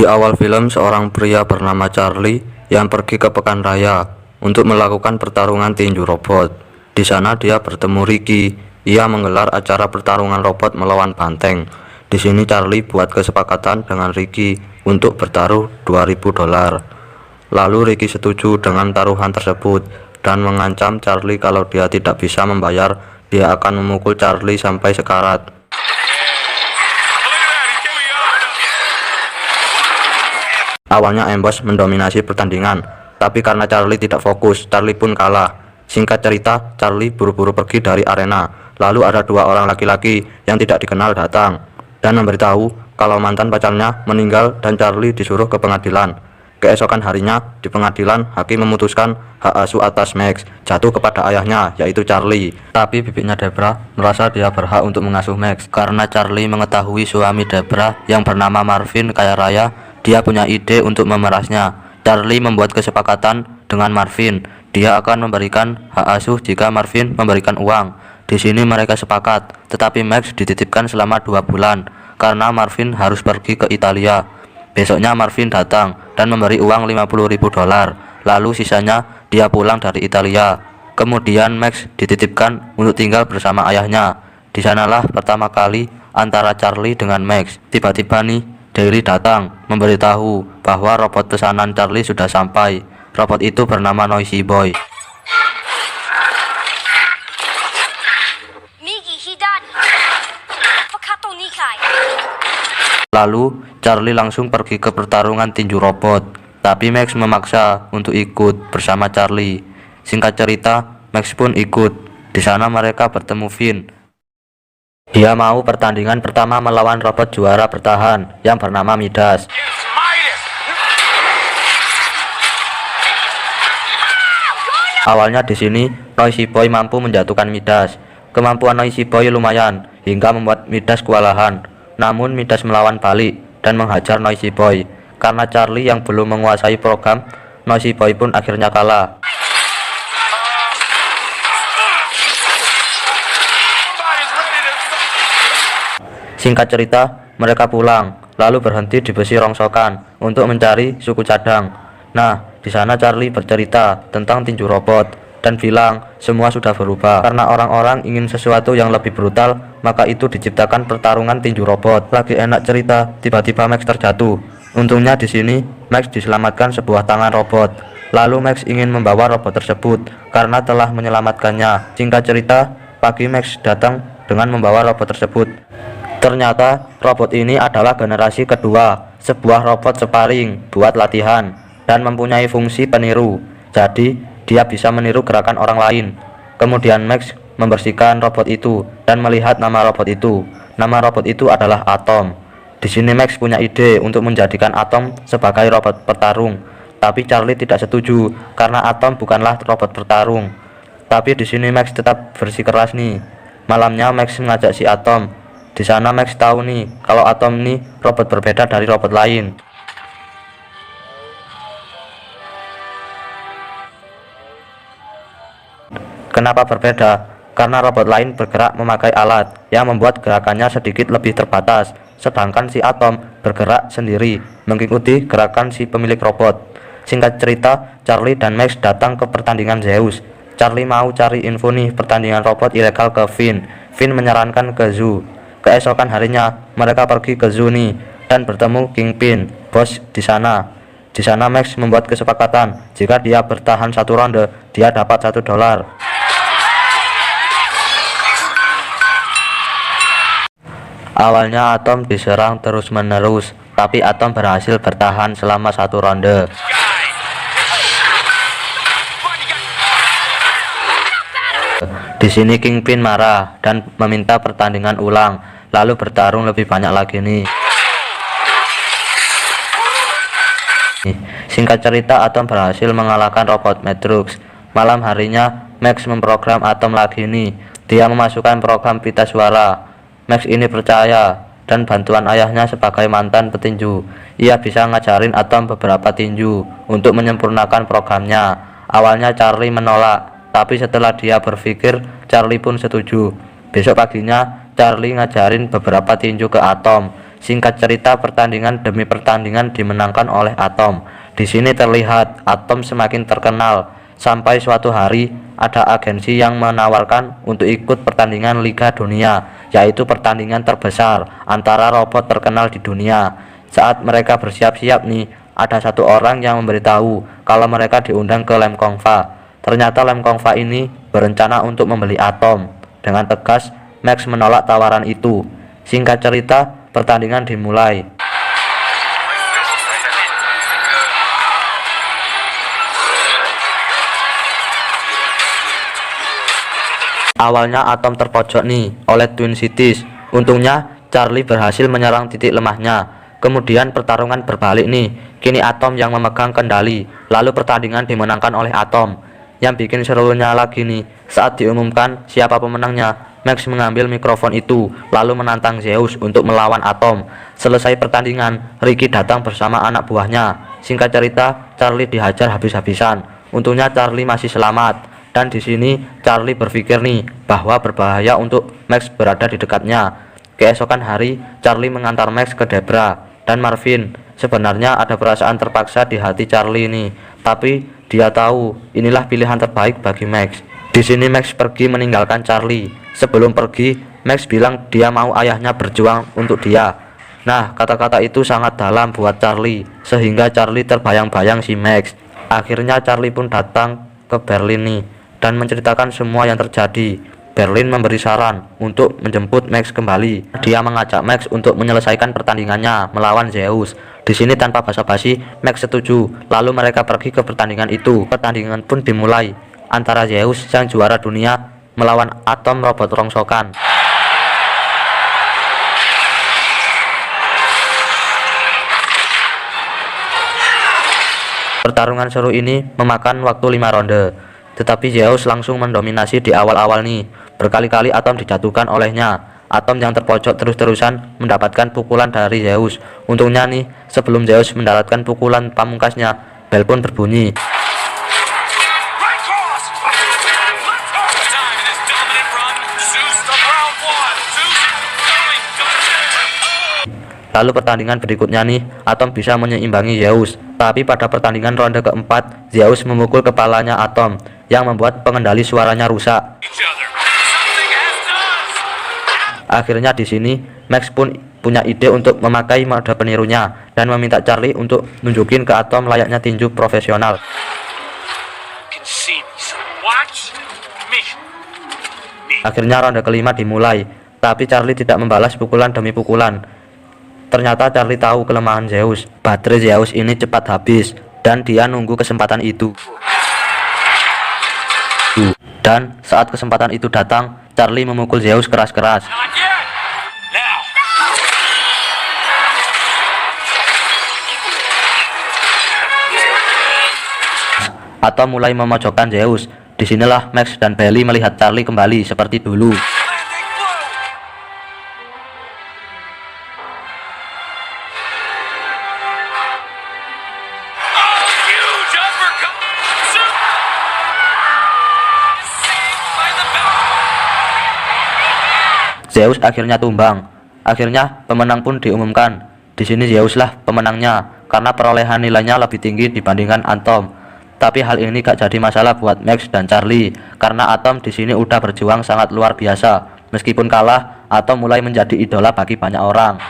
Di awal film, seorang pria bernama Charlie yang pergi ke pekan raya untuk melakukan pertarungan tinju robot. Di sana dia bertemu Ricky. Ia menggelar acara pertarungan robot melawan banteng. Di sini Charlie buat kesepakatan dengan Ricky untuk bertaruh $2000. Lalu Ricky setuju dengan taruhan tersebut dan mengancam Charlie kalau dia tidak bisa membayar, dia akan memukul Charlie sampai sekarat. Awalnya Ambrose mendominasi pertandingan, tapi karena Charlie tidak fokus, Charlie pun kalah. Singkat cerita, Charlie buru-buru pergi dari arena. Lalu ada dua orang laki-laki yang tidak dikenal datang dan memberitahu kalau mantan pacarnya meninggal dan Charlie disuruh ke pengadilan. Keesokan harinya di pengadilan, hakim memutuskan hak asuh atas Max jatuh kepada ayahnya, yaitu Charlie. Tapi bibinya Debra merasa dia berhak untuk mengasuh Max karena Charlie mengetahui suami Debra yang bernama Marvin kaya raya. Dia punya ide untuk memerasnya. Charlie membuat kesepakatan dengan Marvin. Dia akan memberikan hak asuh jika Marvin memberikan uang. Di sini mereka sepakat, tetapi Max dititipkan selama 2 bulan karena Marvin harus pergi ke Italia. Besoknya Marvin datang dan memberi uang $50.000. Lalu sisanya dia pulang dari Italia. Kemudian Max dititipkan untuk tinggal bersama ayahnya. Di sanalah pertama kali antara Charlie dengan Max. Tiba-tiba nih Daily datang memberitahu bahwa robot pesanan Charlie sudah sampai. Robot itu bernama Noisy Boy. Lalu Charlie langsung pergi ke pertarungan tinju robot, tapi Max memaksa untuk ikut bersama Charlie. Singkat cerita, Max pun ikut. Di sana mereka bertemu Finn. Dia mau pertandingan pertama melawan robot juara bertahan yang bernama Midas. Awalnya di sini Noisy Boy mampu menjatuhkan Midas. Kemampuan Noisy Boy lumayan hingga membuat Midas kewalahan. Namun Midas melawan balik dan menghajar Noisy Boy. Karena Charlie yang belum menguasai program, Noisy Boy pun akhirnya kalah. Singkat cerita, mereka pulang, lalu berhenti di besi rongsokan untuk mencari suku cadang. Nah, di sana Charlie bercerita tentang tinju robot dan bilang semua sudah berubah. Karena orang-orang ingin sesuatu yang lebih brutal, maka itu diciptakan pertarungan tinju robot. Lagi enak cerita, tiba-tiba Max terjatuh. Untungnya di sini Max diselamatkan sebuah tangan robot. Lalu Max ingin membawa robot tersebut karena telah menyelamatkannya. Singkat cerita, pagi Max datang dengan membawa robot tersebut. Ternyata robot ini adalah generasi kedua, sebuah robot sparring buat latihan dan mempunyai fungsi peniru. Jadi dia bisa meniru gerakan orang lain. Kemudian Max membersihkan robot itu dan melihat nama robot itu. Nama robot itu adalah Atom. Di sini Max punya ide untuk menjadikan Atom sebagai robot petarung. Tapi Charlie tidak setuju karena Atom bukanlah robot petarung. Tapi di sini Max tetap bersikeras nih. Malamnya Max mengajak si Atom. Di sana Max tahu nih kalau Atom nih robot berbeda dari robot lain. Kenapa berbeda? Karena robot lain bergerak memakai alat yang membuat gerakannya sedikit lebih terbatas, sedangkan si Atom bergerak sendiri mengikuti gerakan si pemilik robot. Singkat cerita, Charlie dan Max datang ke pertandingan Zeus. Charlie mau cari info nih pertandingan robot ilegal ke Finn. Finn menyarankan ke zoo. Keesokan harinya mereka pergi ke zoo nih dan bertemu Kingpin, bos di sana. Di sana Max membuat kesepakatan jika dia bertahan 1 ronde, dia dapat $1. Awalnya Atom diserang terus-menerus, tapi Atom berhasil bertahan selama 1 ronde. Di sini Kingpin marah dan meminta pertandingan ulang, lalu bertarung lebih banyak lagi nih. Singkat cerita, Atom berhasil mengalahkan robot Matrix. Malam harinya Max memprogram Atom lagi nih. Dia memasukkan program pita suara. Max ini percaya dan bantuan ayahnya sebagai mantan petinju. Ia bisa ngajarin Atom beberapa tinju untuk menyempurnakan programnya. Awalnya Charlie menolak, tapi setelah dia berpikir, Charlie pun setuju. Besok paginya Charlie ngajarin beberapa tinju ke Atom. Singkat cerita, pertandingan demi pertandingan dimenangkan oleh Atom. Di sini terlihat Atom semakin terkenal sampai suatu hari ada agensi yang menawarkan untuk ikut pertandingan Liga Dunia, yaitu pertandingan terbesar antara robot terkenal di dunia. Saat mereka bersiap-siap nih, ada satu orang yang memberitahu kalau mereka diundang ke Lem Kongfa. Ternyata Lem Kongfa ini berencana untuk membeli Atom. Dengan tegas, Max menolak tawaran itu. Singkat cerita, pertandingan dimulai. Awalnya Atom terpojok nih oleh Twin Cities. Untungnya Charlie berhasil menyerang titik lemahnya. Kemudian pertarungan berbalik nih. Kini Atom yang memegang kendali. Lalu pertandingan dimenangkan oleh Atom. Yang bikin serunya lagi nih, saat diumumkan siapa pemenangnya, Max mengambil mikrofon itu lalu menantang Zeus untuk melawan Atom. Selesai pertandingan, Ricky datang bersama anak buahnya. Singkat cerita, Charlie dihajar habis-habisan. Untungnya Charlie masih selamat. Dan di sini Charlie berpikir nih bahwa berbahaya untuk Max berada di dekatnya. Keesokan hari, Charlie mengantar Max ke Debra dan Marvin. Sebenarnya ada perasaan terpaksa di hati Charlie nih, tapi dia tahu inilah pilihan terbaik bagi Max. Di sini Max pergi meninggalkan Charlie. Sebelum pergi, Max bilang dia mau ayahnya berjuang untuk dia. Nah, kata-kata itu sangat dalam buat Charlie, sehingga Charlie terbayang-bayang si Max. Akhirnya Charlie pun datang ke Berlin nih dan menceritakan semua yang terjadi. Berlin memberi saran untuk menjemput Max kembali. Dia mengajak Max untuk menyelesaikan pertandingannya melawan Zeus. Di sini tanpa basa-basi, Max setuju. Lalu mereka pergi ke pertandingan itu. Pertandingan pun dimulai antara Zeus sang juara dunia melawan Atom robot rongsokan. Pertarungan seru ini memakan waktu 5 ronde. Tetapi Zeus langsung mendominasi di awal-awal nih. Berkali-kali Atom dijatuhkan olehnya. Atom yang terpojok terus-terusan mendapatkan pukulan dari Zeus. Untungnya nih, sebelum Zeus mendapatkan pukulan pamungkasnya, bel pun berbunyi. Lalu pertandingan berikutnya nih, Atom bisa menyeimbangi Zeus. Tapi pada pertandingan ronde keempat, Zeus memukul kepalanya Atom yang membuat pengendali suaranya rusak. Akhirnya di sini Max pun punya ide untuk memakai mode penirunya dan meminta Charlie untuk nunjukin ke Atom layaknya tinju profesional. Akhirnya ronde kelima dimulai, tapi Charlie tidak membalas pukulan demi pukulan. Ternyata Charlie tahu kelemahan Zeus. Baterai Zeus ini cepat habis dan dia nunggu kesempatan itu. Dan saat kesempatan itu datang, Charlie memukul Zeus keras-keras. Atom mulai memojokkan Zeus. Disinilah Max dan Bailey melihat Charlie kembali seperti dulu. Zeus akhirnya tumbang. Akhirnya pemenang pun diumumkan. Di sini Zeuslah pemenangnya karena perolehan nilainya lebih tinggi dibandingkan Atom. Tapi hal ini gak jadi masalah buat Max dan Charlie karena Atom di sini udah berjuang sangat luar biasa. Meskipun kalah, Atom mulai menjadi idola bagi banyak orang.